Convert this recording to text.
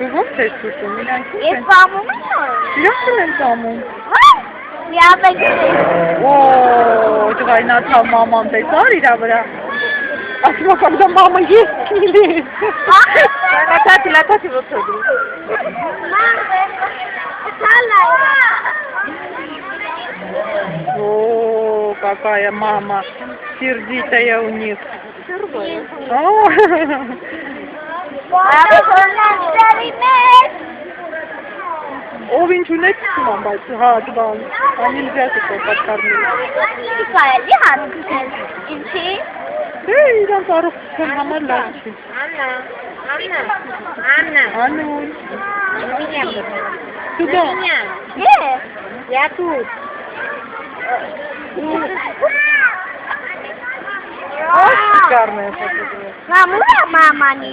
Ո՞վ է ցույցում, իրանք ինչ են։ Ես բամում եմ։ Իրոք են ծամում։ Я О, двойната мамам տեսար իրա վրա։ Ասում когда мама есть или. Латати вот сюда. О, какая мама сердитая у них. Ով ինչ ունեք մամ, բայց հա դվան, անիլժա է պատկառնել։ Կարելի հանել։ Ինչի։ Իրանք առողջության համար լավ չի։ Աննա։ Անուն։ Меня. Сюда. Я тут. Шикарная фотография. Мама, не